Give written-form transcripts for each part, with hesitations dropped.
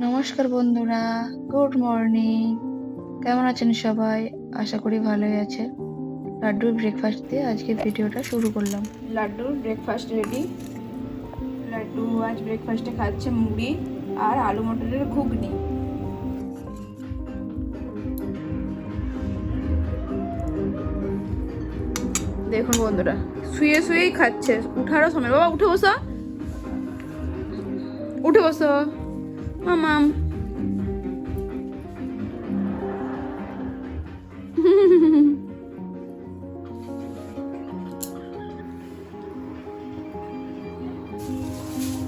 নমস্কার বন্ধুরা, good morning. কেমন আছেন সবাই? আশা করি ভালোই আছে। লাড্ডুর ব্রেকফাস্ট দিয়ে আজকে ভিডিওটা শুরু করলাম। লাড্ডুর ব্রেকফাস্ট রেডি। লাড্ডু আজ ব্রেকফাস্টে খাচ্ছে মুড়ি আর আলু মটরের ঘুগনি। দেখুন বন্ধুরা, শুয়ে শুয়েই খাচ্ছে, উঠারও সময়। বাবা উঠে বসো, উঠে বসো মামাম।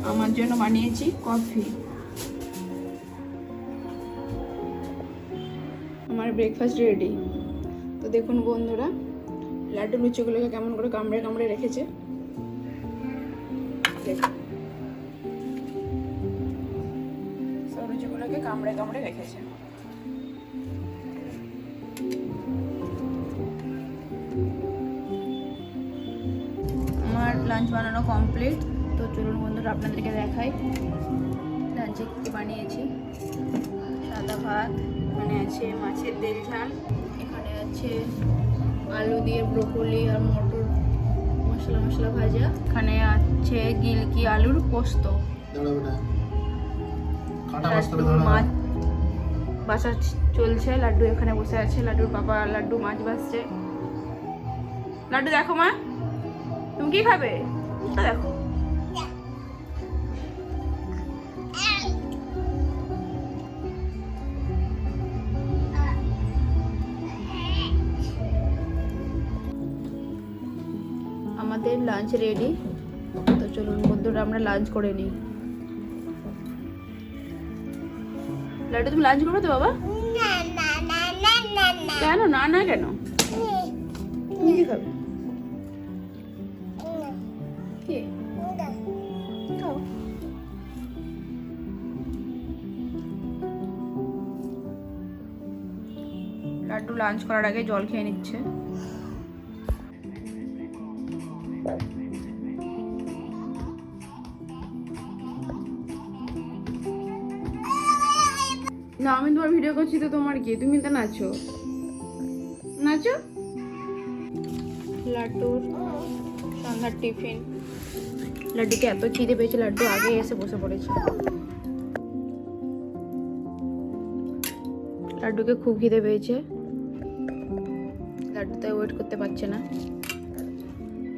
আমার জন্য বানিয়েছি কফি। আমার ব্রেকফাস্ট রেডি। তো দেখুন বন্ধুরা, লাড্ডু লুচিগুলোকে কেমন করে কামড়ে কামড়ে রেখেছে। দেখুন, সব লুচিগুলোকে কামড়ে কামড়ে রেখেছে। আমার লাঞ্চ বানানো কমপ্লিট। তো চলুন বন্ধুরা আপনাদেরকে দেখাই লাঞ্চে কী বানিয়েছি। সাদা ভাত, এখানে আছে মাছের তেল ঝাল, এখানে আছে আলু দিয়ে ব্রোকলি আর মটর মশলা মশলা ভাজা, এখানে আছে গিলকি আলুর পোস্ত। লাড্ডু মাছ বাসা চলছে, লাড্ডু এখানে বসে আছে, লাড্ডুর বাবা লাড্ডু মাছ বাসছে। লাড্ডু দেখো মা, তুমি কি খাবে? দেখো আমাদের লাঞ্চ রেডি। তো চলুন বন্ধুরা আমরা লাঞ্চ করে নিই। লাড্ডু তুমি লাঞ্চ করবে তো বাবা? কেন না? না কেন? তুমি কি খাবে? কি খাও? লাড্ডু লাঞ্চ করার আগে জল খেয়ে নিচ্ছে। না, আমি তোমার ভিডিও করছি তো তোমার কি? তুমি তো নাচো নাচো। লাড্ডুর সন্ধ্যার টিফিন। লাড্ডুকে এত খিদে পেয়েছে, লাড্ডু আগে এসে বসে পড়েছে। লাড্ডুকে খুব খিদে পেয়েছে, লাড্ডু তাই ওয়েট করতে পারছে না।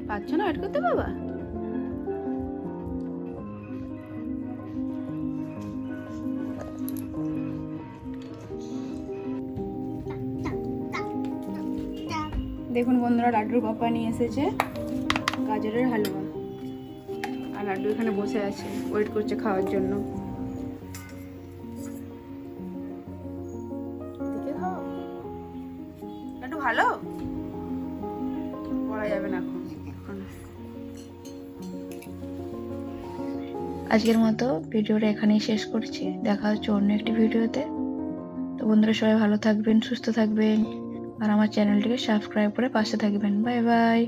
পারছো না ওয়েট করতে বাবা? দেখুন বন্ধুরা, লাড্ডুর পাপা নিয়ে এসেছে গাজরের হালুয়া, আর লাড্ডু এখানে বসে আছে ওয়েট করছে খাওয়ার জন্য। দেখে খাও লাড্ডু, ভালো বলা যাবে না এখন। আজকের মতো ভিডিওটা এখানেই শেষ করছি। দেখা হচ্ছে অন্য একটি ভিডিওতে। তো বন্ধুরা সবাই ভালো থাকবেন, সুস্থ থাকবেন, আর আমার চ্যানেলটিকে সাবস্ক্রাইব করে পাশে থাকবেন। Bye bye.